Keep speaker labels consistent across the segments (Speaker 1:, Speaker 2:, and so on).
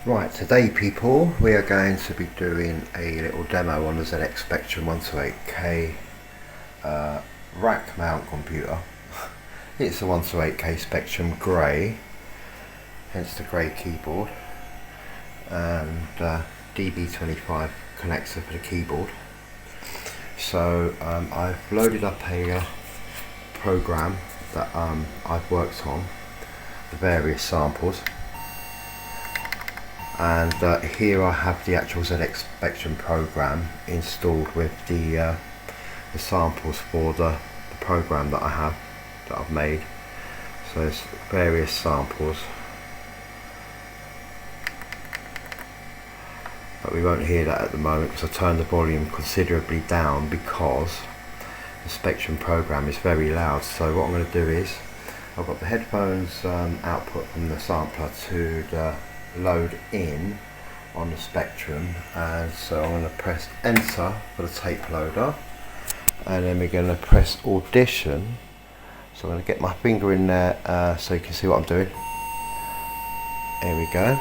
Speaker 1: Right, today people, we are going to be doing a little demo on the ZX Spectrum 128K rack mount computer. It's a 128K Spectrum Grey, hence the grey keyboard, and DB25 connector for the keyboard. So I've loaded up a program that I've worked on, the various samples. And here I have the actual ZX Spectrum program installed with the samples for the program that I've made. So there's various samples, but we won't hear that at the moment because I turned the volume considerably down because the Spectrum program is very loud. So what I'm going to do is, I've got the headphones output from the sampler to the load in on the Spectrum, and so I'm going to press enter for the tape loader, and then we're going to press audition. So I'm going to get my finger in there so you can see what I'm doing. Here we go.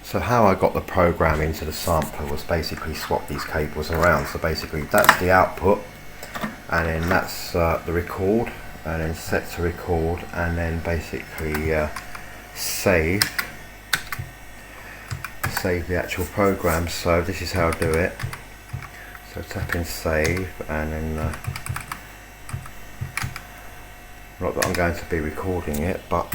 Speaker 1: So how I got the program into the sampler was basically swap these cables around. So basically that's the output, and then that's the record, and then set to record, and then basically save the actual program. So this is how I do it. So tap in save, and then not that I'm going to be recording it, but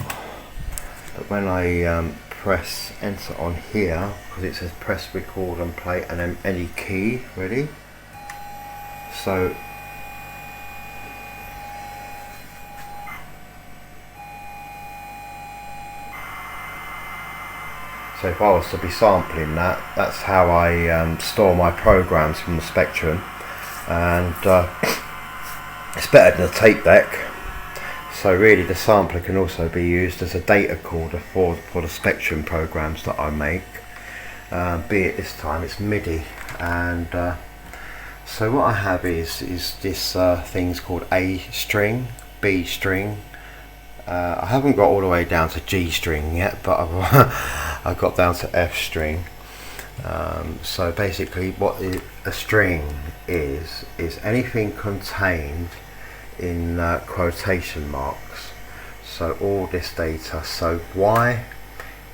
Speaker 1: when I press enter on here, because it says press record and play and then any key, ready? So if I was to be sampling that, that's how I store my programs from the Spectrum, and it's better than a tape deck. So really the sampler can also be used as a data recorder for the Spectrum programs that I make, be it this time it's MIDI. And so what I have is this thing's called A string, B string. I haven't got all the way down to G string yet, but I've got down to F string. So basically what a string is anything contained in quotation marks. So all this data, so Y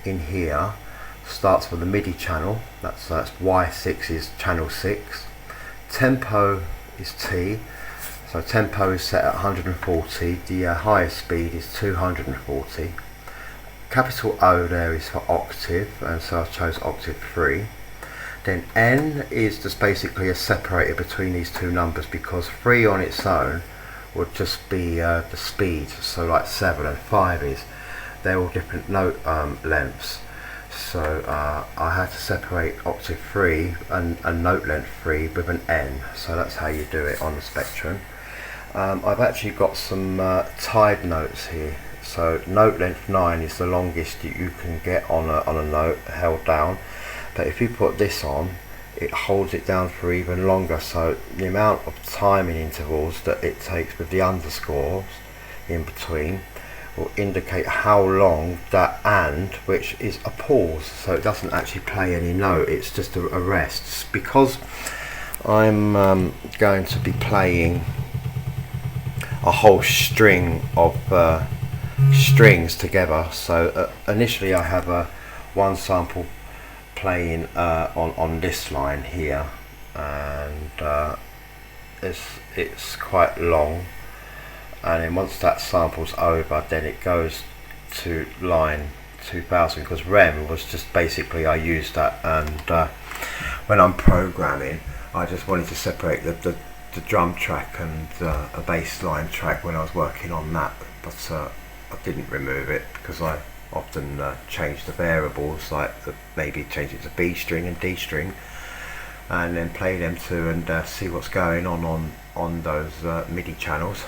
Speaker 1: in here starts with the MIDI channel, that's Y6 is channel 6, tempo is T, so tempo is set at 140, the highest speed is 240, capital O there is for octave, and so I chose octave 3. Then N is just basically a separator between these two numbers, because 3 on its own would just be the speed, so like 7 and 5 they're all different note lengths. So I had to separate octave 3 and note length 3 with an N, so that's how you do it on the Spectrum. I've actually got some tied notes here, so note length 9 is the longest that you can get on a note held down, but if you put this on, it holds it down for even longer. So the amount of timing intervals that it takes with the underscores in between will indicate how long that and, which is a pause, so it doesn't actually play any note, it's just a rest. Because I'm going to be playing a whole string of strings together, so initially I have one sample playing on this line here, and it's quite long, and then once that sample's over, then it goes to line 2000, because REM was just basically I used that, and when I'm programming I just wanted to separate the drum track and a bass line track when I was working on that, but I didn't remove it because I often change the variables, like maybe change it to B string and D string, and then play them too, and see what's going on those MIDI channels,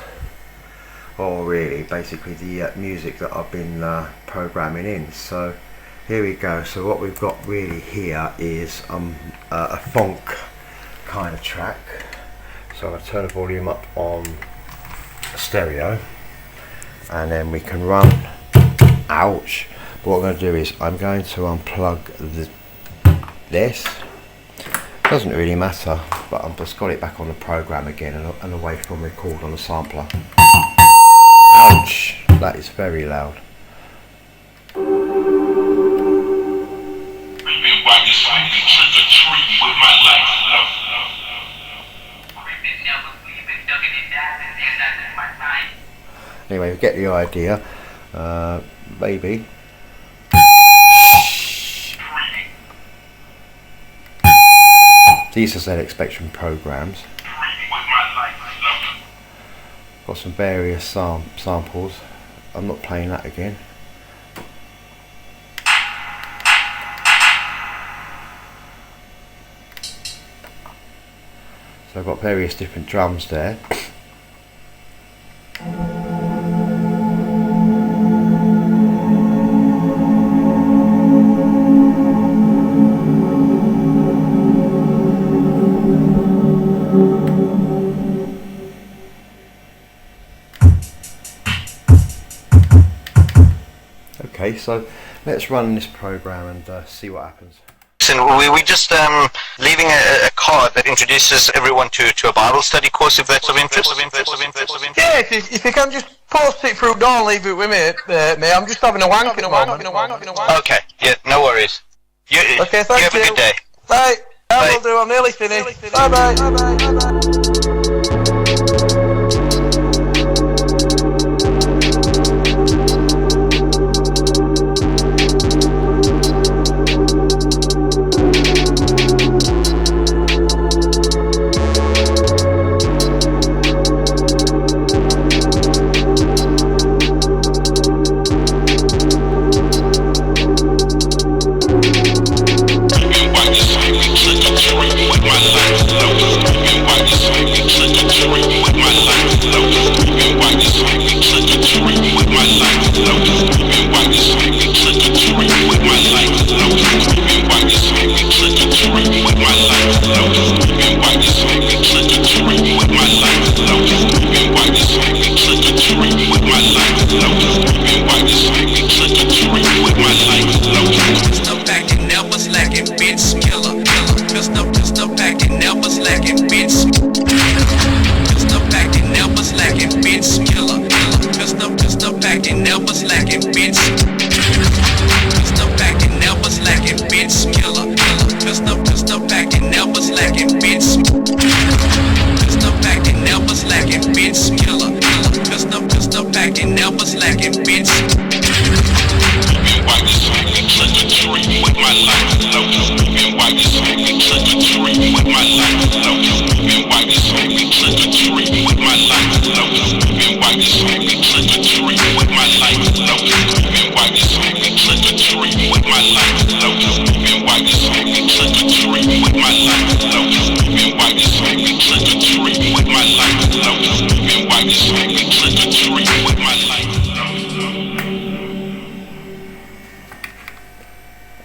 Speaker 1: or really basically the music that I've been programming in. So here we go. So what we've got really here is a funk kind of track. So I'm going to turn the volume up on stereo, and then we can run. Ouch! But what I'm going to do is I'm going to unplug this. Doesn't really matter, but I've just got it back on the program again and away from record on the sampler. Ouch! That is very loud. Anyway, we get the idea. Maybe. These are ZX Spectrum programs. Got some various samples. I'm not playing that again. So I've got various different drums there. Okay, so let's run this program and see what happens.
Speaker 2: And we're just leaving a card that introduces everyone to a Bible study course, if that's of interest.
Speaker 3: Yeah, if you can just post it through, don't leave it with me, mate. I'm just having a wank at the moment.
Speaker 2: Okay, yeah, no worries.
Speaker 3: Okay, thank you.
Speaker 2: You have a good day.
Speaker 3: Bye. I
Speaker 2: Bye.
Speaker 3: will do. I'm nearly finished. Bye bye.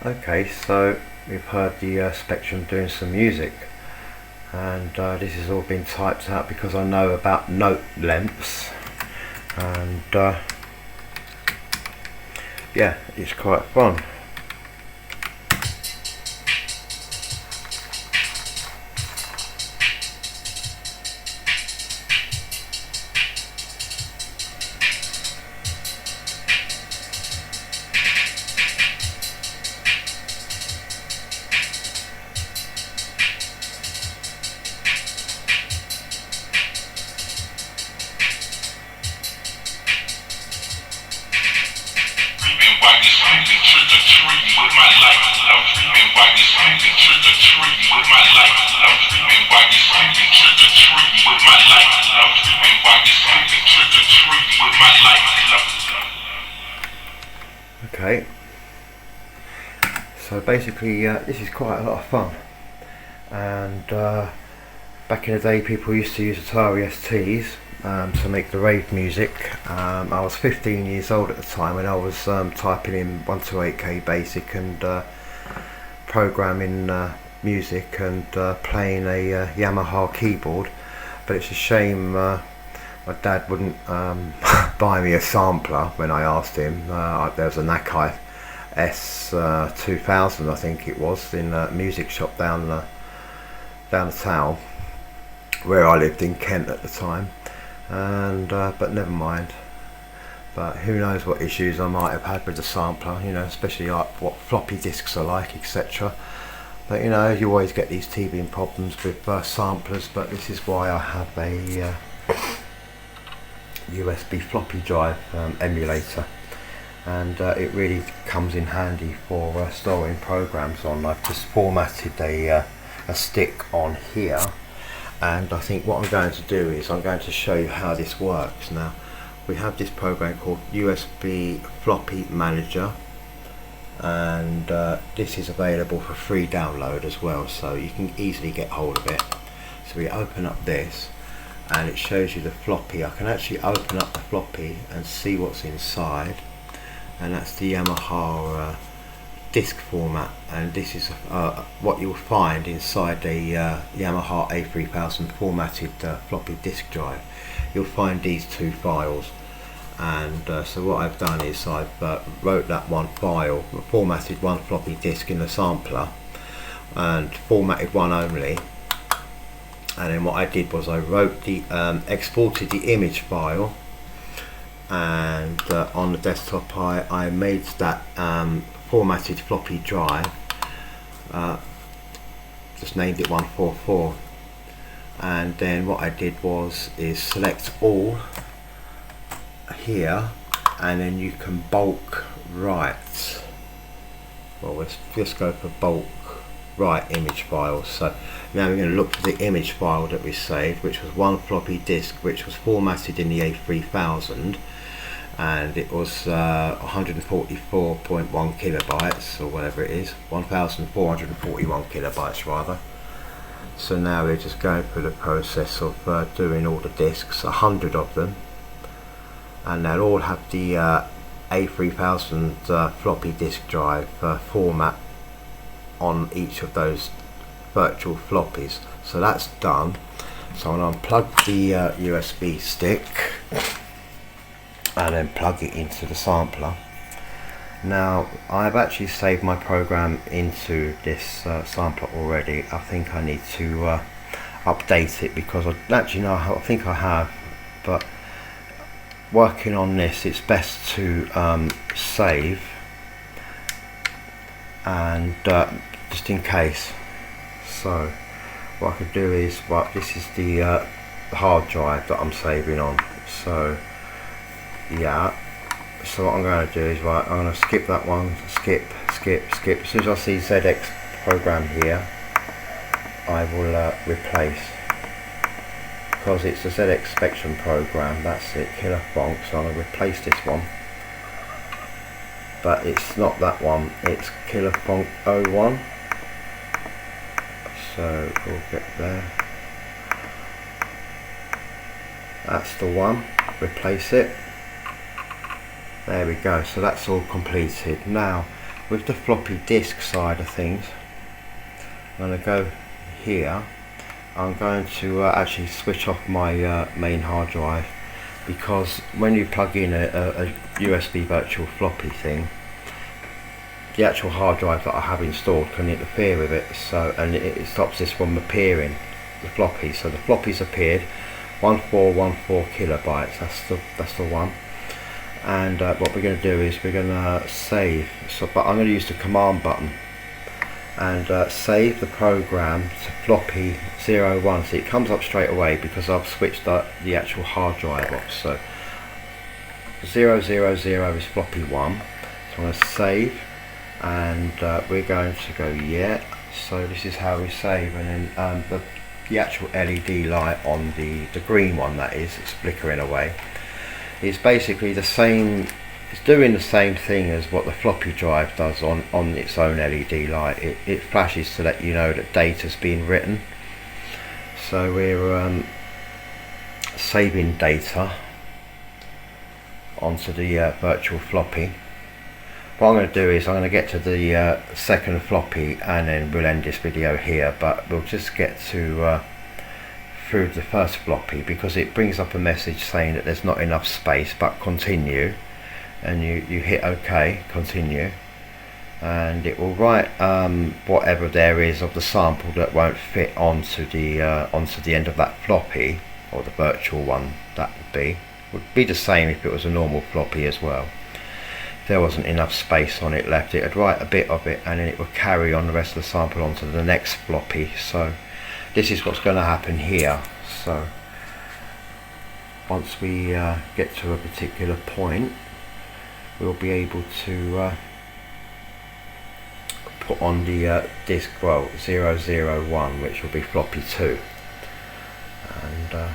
Speaker 1: Okay, so we've heard the Spectrum doing some music, and this has all been typed out because I know about note lengths, and yeah, it's quite fun. Okay, so basically this is quite a lot of fun, and Back in the day, people used to use Atari STs to make the rave music. I was 15 years old at the time when I was typing in 128K Basic and programming music and playing a Yamaha keyboard. But it's a shame my dad wouldn't buy me a sampler when I asked him. There was a Nakai A3000, I think it was, in a music shop down the town where I lived in Kent at the time, and but never mind. But who knows what issues I might have had with the sampler, you know, especially like what floppy disks are like, etc. But you know, you always get these teething problems with samplers, but this is why I have a USB floppy drive emulator, and it really comes in handy for storing programs on. I've just formatted a stick on here, and I think what I'm going to do is I'm going to show you how this works. Now, we have this program called USB Floppy Manager, and this is available for free download as well, so you can easily get hold of it. So we open up this and it shows you the floppy. I can actually open up the floppy and see what's inside, and that's the Yamaha disk format, and this is what you'll find inside the Yamaha A3000 formatted floppy disk drive. You'll find these two files, and so what I've done is I've wrote that one file, formatted one floppy disk in the sampler and formatted one only, and then what I did was I wrote the exported the image file, and on the desktop I made that formatted floppy drive, just named it 144, and then what I did was select all here, and then you can bulk write. Well, let's just go for bulk write image files. So now we're going to look for the image file that we saved, which was one floppy disk, which was formatted in the A3000, and it was 144.1 kilobytes or whatever it is, 1441 kilobytes rather. So now we're just going through the process of doing all the disks, 100 of them, and they'll all have the A3000 floppy disk drive format on each of those virtual floppies. So that's done. So I'll unplug the USB stick and then plug it into the sampler. Now, I've actually saved my program into this sampler already. I think I need to update it, because I actually know, I think I have, but working on this, it's best to save, and just in case. So what I could do is, well, this is the hard drive that I'm saving on. So yeah, so what I'm going to do is, right, I'm going to skip that one, skip. As soon as I see ZX program here, I will replace, because it's a ZX Spectrum program. That's it, Killer Funk. So I'm going to replace this one, but it's not that one, it's Killer Funk 01. So we'll get there, that's the one, replace it. There we go, so that's all completed. Now, with the floppy disk side of things, I'm going to go here. I'm going to actually switch off my main hard drive, because when you plug in a USB virtual floppy thing, the actual hard drive that I have installed can interfere with it, so, and it stops this from appearing, the floppy. So the floppies appeared, 1414 kilobytes, that's the one. And what we're going to do is we're going to save, but I'm going to use the command button and save the program to floppy 01, so it comes up straight away because I've switched the actual hard drive off. So 000 is floppy 1, so I'm going to save, and we're going to go yeah. So this is how we save, and then the actual LED light on the green one, that is, it's flickering away. It's basically the same, it's doing the same thing as what the floppy drive does on its own LED light. It flashes to let you know that data's been written. So we're saving data onto the virtual floppy. What I'm going to do is I'm going to get to the second floppy and then we'll end this video here, but we'll just get to through the first floppy because it brings up a message saying that there's not enough space, but continue, and you hit OK, continue, and it will write whatever there is of the sample that won't fit onto the end of that floppy, or the virtual one. That would be the same if it was a normal floppy as well. If there wasn't enough space on it left, it would write a bit of it and then it would carry on the rest of the sample onto the next floppy. So this is what's going to happen here. So once we get to a particular point, we'll be able to put on the disk, well, 001, which will be floppy 2, and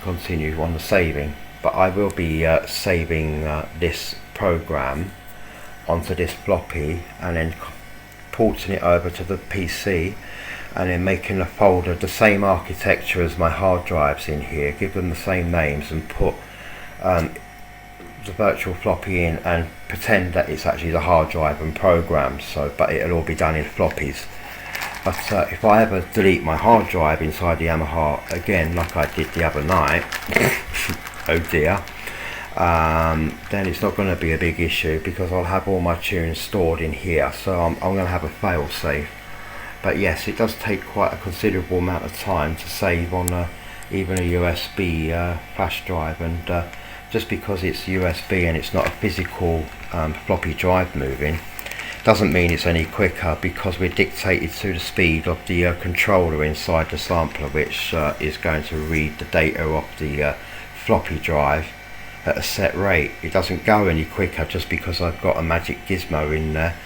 Speaker 1: continue on the saving. But I will be saving this program onto this floppy and then porting it over to the PC, and then making a folder the same architecture as my hard drives in here, give them the same names, and put the virtual floppy in and pretend that it's actually the hard drive and program. So, but it'll all be done in floppies. But if I ever delete my hard drive inside the Yamaha again, like I did the other night, oh dear, then it's not going to be a big issue because I'll have all my tunes stored in here. So I'm going to have a fail safe. But yes, it does take quite a considerable amount of time to save on even a USB flash drive, and just because it's USB and it's not a physical floppy drive moving, doesn't mean it's any quicker, because we're dictated to the speed of the controller inside the sampler, which is going to read the data off the floppy drive at a set rate. It doesn't go any quicker just because I've got a magic gizmo in there.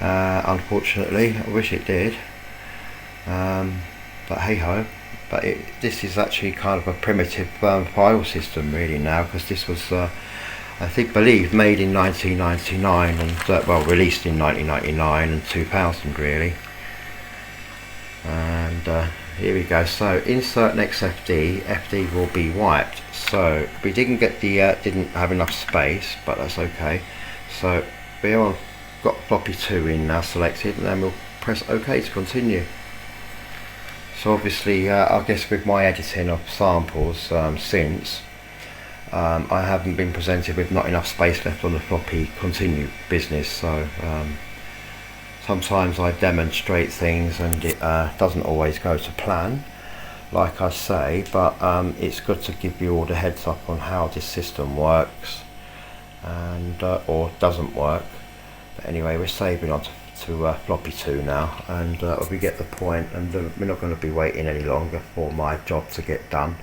Speaker 1: Unfortunately, I wish it did, but hey ho. But this is actually kind of a primitive file system really now, because this was I believe made in 1999 and well, released in 1999 and 2000 really. And here we go. So insert next FD will be wiped. So we didn't get the didn't have enough space, but that's okay. So we're got floppy 2 in now selected, and then we'll press OK to continue. So obviously I guess with my editing of samples since, I haven't been presented with not enough space left on the floppy continue business. So sometimes I demonstrate things and it doesn't always go to plan, like I say, but it's good to give you all the heads up on how this system works and or doesn't work. But anyway, we're saving onto floppy 2 now, and we get the point, and we're not going to be waiting any longer for my job to get done.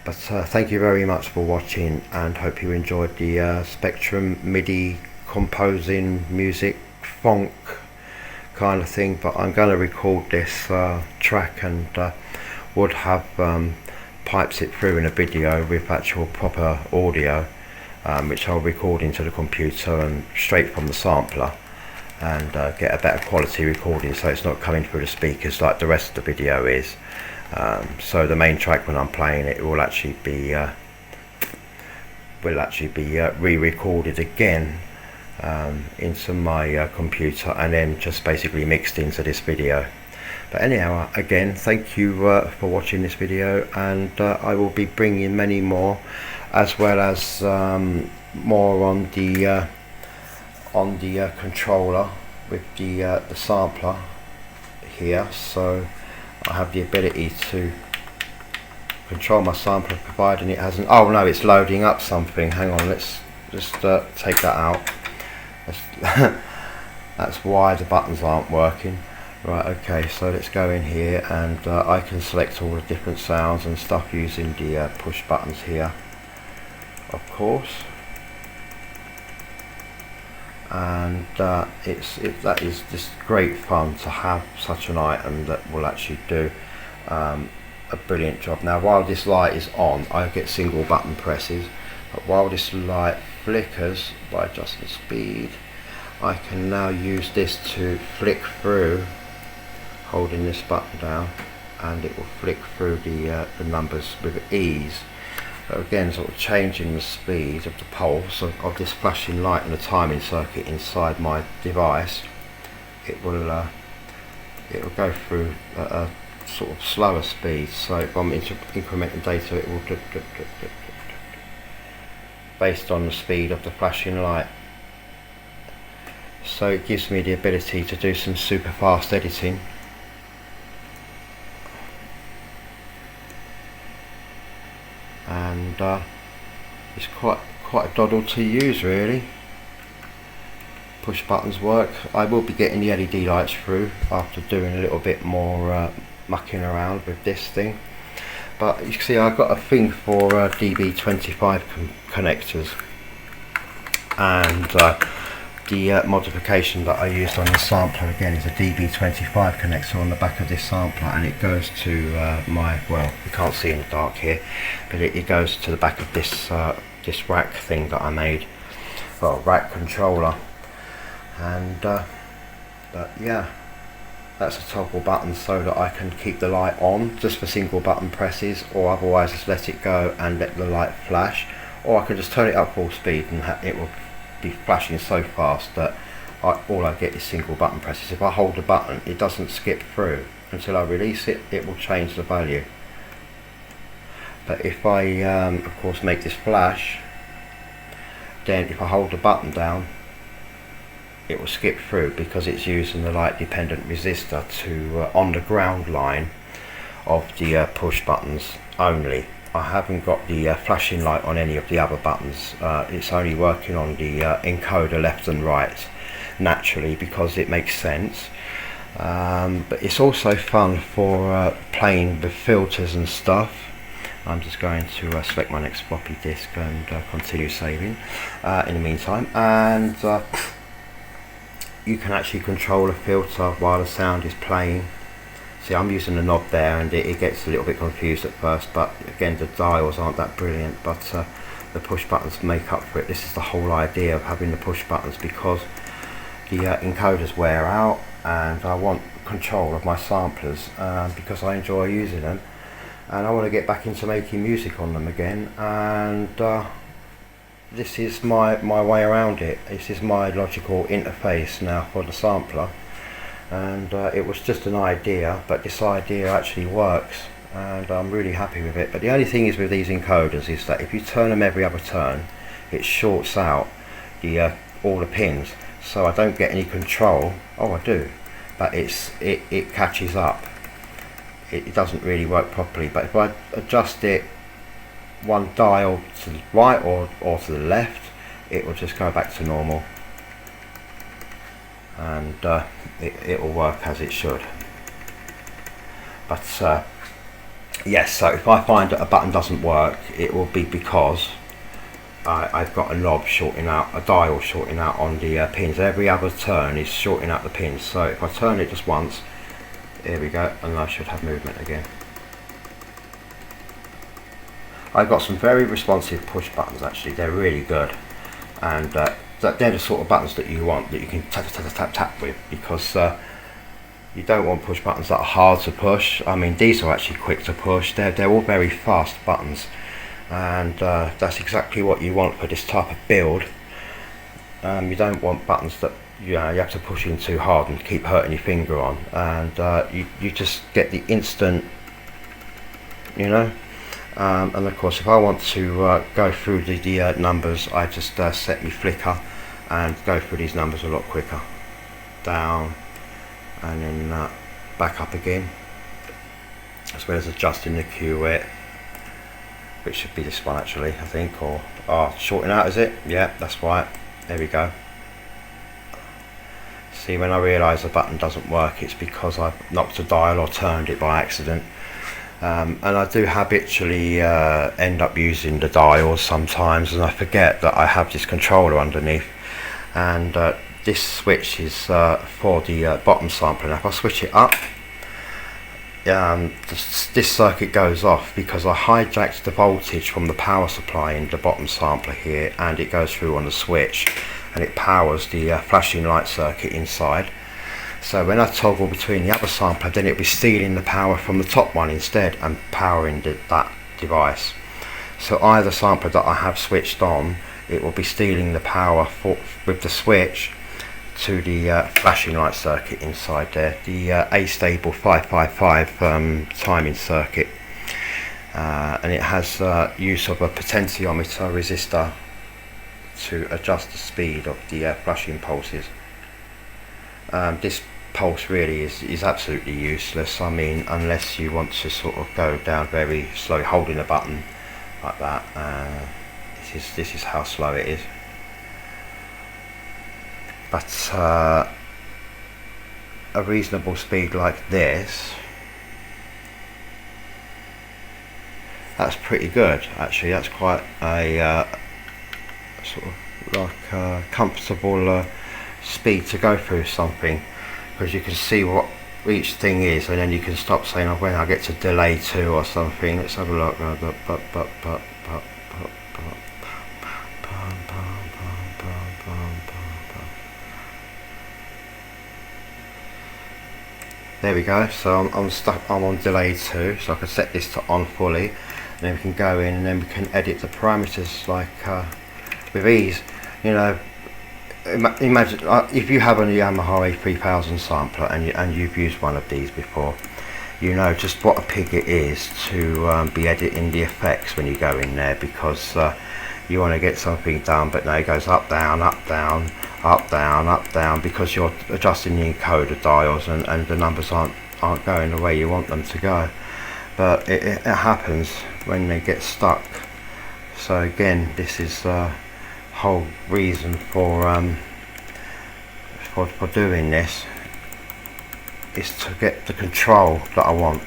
Speaker 1: But thank you very much for watching, and hope you enjoyed the Spectrum MIDI composing music funk kind of thing. But I'm going to record this track and would have pipes it through in a video with actual proper audio, which I'll record into the computer and straight from the sampler, and get a better quality recording, so it's not coming through the speakers like the rest of the video is. So the main track, when I'm playing it, will actually be re-recorded again into my computer, and then just basically mixed into this video. But anyhow, again, thank you for watching this video, and I will be bringing many more, as well as more on the controller with the sampler here. So I have the ability to control my sampler, providing it hasn't. Oh no, it's loading up something. Hang on, let's just take that out. That's why the buttons aren't working. Right, okay, so let's go in here, and I can select all the different sounds and stuff using the push buttons here, of course. And that is just great fun to have such an item that will actually do a brilliant job. Now, while this light is on, I get single button presses, but while this light flickers by adjusting speed, I can now use this to flick through, holding this button down, and it will flick through the numbers with ease. But again, sort of changing the speed of the pulse of this flashing light and the timing circuit inside my device, it will go through at a sort of slower speed. So if I'm incrementing data, it will based on the speed of the flashing light. So it gives me the ability to do some super fast editing. And it's quite a doddle to use, really. Push buttons work. I will be getting the LED lights through after doing a little bit more mucking around with this thing. But you can see I've got a thing for DB25 connectors, and the modification that I used on the sampler again is a DB25 connector on the back of this sampler, and it goes to my, well, you can't see in the dark here, but it goes to the back of this this rack thing that I made, well, rack controller. And but yeah, that's a toggle button so that I can keep the light on just for single button presses, or otherwise just let it go and let the light flash, or I can just turn it up full speed and it will be flashing so fast that all I get is single button presses. If I hold the button, it doesn't skip through until I release it. It will change the value. But if I of course make this flash, then if I hold the button down, it will skip through because it's using the light dependent resistor to on the ground line of the push buttons only. I haven't got the flashing light on any of the other buttons. It's only working on the encoder left and right naturally because it makes sense. But it's also fun for playing with filters and stuff. I'm just going to select my next floppy disk and continue saving in the meantime. And you can actually control a filter while the sound is playing. See, I'm using the knob there, and it gets a little bit confused at first, but again, the dials aren't that brilliant, but the push buttons make up for it. This is the whole idea of having the push buttons, because the encoders wear out and I want control of my samplers because I enjoy using them, and I want to get back into making music on them again. And this is my way around it. This is my logical interface now for the sampler, and it was just an idea, but this idea actually works and I'm really happy with it. But the only thing is with these encoders is that if you turn them every other turn, it shorts out the all the pins, so I don't get any control. Oh, I do, but it catches up. It doesn't really work properly. But if I adjust it one dial to the right or to the left, it will just go back to normal, and it will work as it should. But yes, so if I find that a button doesn't work, it will be because I've got a knob shorting out, a dial shorting out on the pins. Every other turn is shorting out the pins. So if I turn it just once, here we go, and I should have movement again. I've got some very responsive push buttons actually. They're really good, and they're the sort of buttons that you want, that you can tap tap tap tap with, because you don't want push buttons that are hard to push. I mean, these are actually quick to push. They're all very fast buttons, and that's exactly what you want for this type of build. You don't want buttons that you have to push in too hard and keep hurting your finger on, and you just get the instant, you know. And of course, if I want to go through the numbers, I just set my flicker and go through these numbers a lot quicker. Down and then back up again, as well as adjusting the cue width, which should be this one actually, I think, or shorting out, is it? Yeah, that's right. There we go. See, when I realise the button doesn't work, it's because I've knocked a dial or turned it by accident. And I do habitually end up using the dials sometimes, and I forget that I have this controller underneath, and this switch is for the bottom sampler. Now if I switch it up, this circuit goes off because I hijacked the voltage from the power supply in the bottom sampler here, and it goes through on the switch and it powers the flashing light circuit inside. So when I toggle between the other sampler, then it'll be stealing the power from the top one instead and powering that device. So either sampler that I have switched on, it will be stealing the power with the switch to the flashing light circuit inside there, the A-stable 555 timing circuit, and it has use of a potentiometer resistor to adjust the speed of the flashing pulses. This pulse really is absolutely useless. I mean, unless you want to sort of go down very slowly, holding a button like that. This is how slow it is. But a reasonable speed like this, that's pretty good actually. That's quite a sort of like a comfortable speed to go through something, because you can see what each thing is, and then you can stop saying, oh, when I get to delay 2 or something. Let's have a look. There we go. So I'm on delay 2, so I can set this to on fully, and then we can go in and then we can edit the parameters like with ease. You know, imagine if you have a Yamaha A3000 sampler and you've used one of these before, you know just what a pig it is to be editing the effects when you go in there, because you want to get something done, but no, it goes up, down, up, down, up, down, up, down, because you're adjusting the encoder dials and the numbers aren't going the way you want them to go. But it happens when they get stuck. So again, this is whole reason for doing this, is to get the control that I want,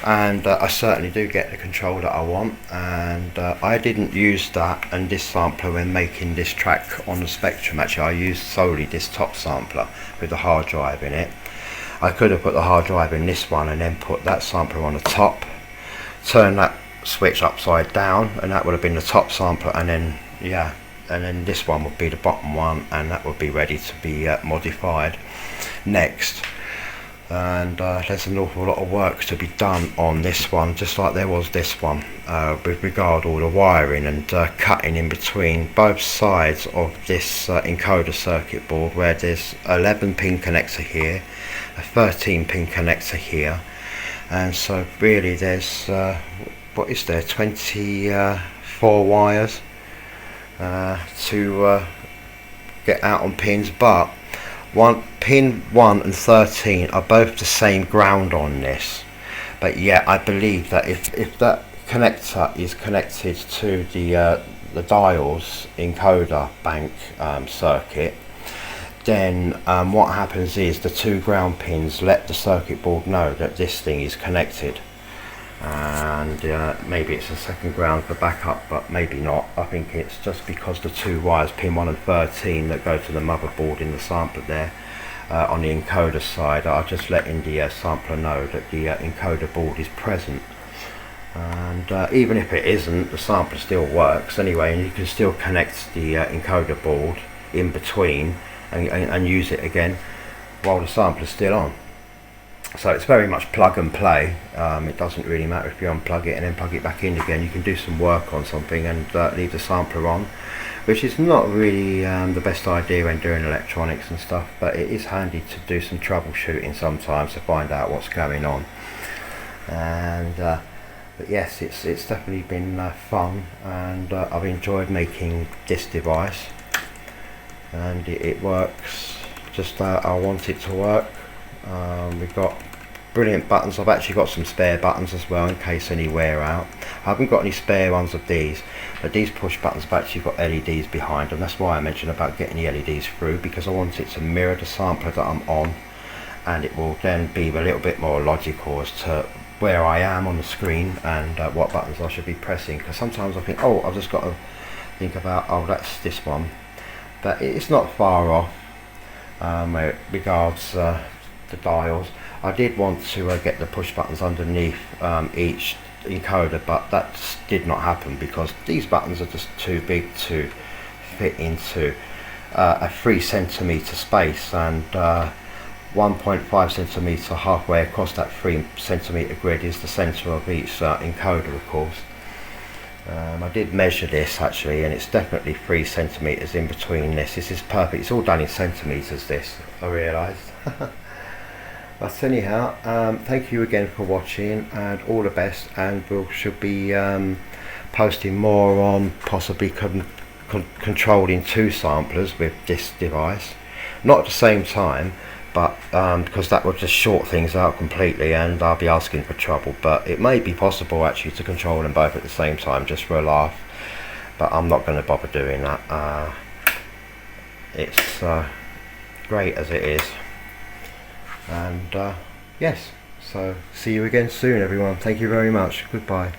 Speaker 1: and I certainly do get the control that I want, and I didn't use that and this sampler when making this track on the Spectrum. Actually, I used solely this top sampler with the hard drive in it. I could have put the hard drive in this one and then put that sampler on the top, turn that switch upside down, and that would have been the top sampler, and then and then this one would be the bottom one, and that would be ready to be modified next. And there's an awful lot of work to be done on this one, just like there was this one, with regard all the wiring and cutting in between both sides of this encoder circuit board, where there's 11 pin connector here, a 13 pin connector here, and so really there's what is there, 24 wires to get out on pins, but pin 1 and 13 are both the same ground on this. But yeah, I believe that if that connector is connected to the dials encoder bank circuit, then what happens is the 2 ground pins let the circuit board know that this thing is connected, and maybe it's a second ground for backup, but maybe not. I think it's just because the 2 wires, pin 1 and 13, that go to the motherboard in the sampler there, on the encoder side, are just letting the sampler know that the encoder board is present. And even if it isn't, the sampler still works anyway, and you can still connect the encoder board in between and use it again while the sampler's still on. So it's very much plug and play. It doesn't really matter if you unplug it and then plug it back in again. You can do some work on something and leave the sampler on, which is not really the best idea when doing electronics and stuff, but it is handy to do some troubleshooting sometimes to find out what's going on. And but yes, it's definitely been fun, and I've enjoyed making this device, and it works just how I want it to work. We've got brilliant buttons. I've actually got some spare buttons as well in case any wear out. I haven't got any spare ones of these, but these push buttons have actually got LEDs behind them. That's why I mentioned about getting the LEDs through, because I want it to mirror the sampler that I'm on, and it will then be a little bit more logical as to where I am on the screen and what buttons I should be pressing. Because sometimes I think, oh, I've just got to think about, oh, that's this one, but it's not far off where it regards the dials. I did want to get the push buttons underneath each encoder, but that did not happen because these buttons are just too big to fit into a 3 centimeter space, and 1.5 centimeter halfway across that 3 centimeter grid is the center of each encoder, of course. I did measure this actually, and it's definitely 3 centimeters in between this. This is perfect. It's all done in centimeters, this, I realised. But anyhow, thank you again for watching, and all the best, and we should be posting more on possibly controlling 2 samplers with this device, not at the same time, but because that would just short things out completely and I'll be asking for trouble. But it may be possible actually to control them both at the same time, just for a laugh, but I'm not going to bother doing that. It's great as it is, and yes, so see you again soon everyone. Thank you very much. Goodbye.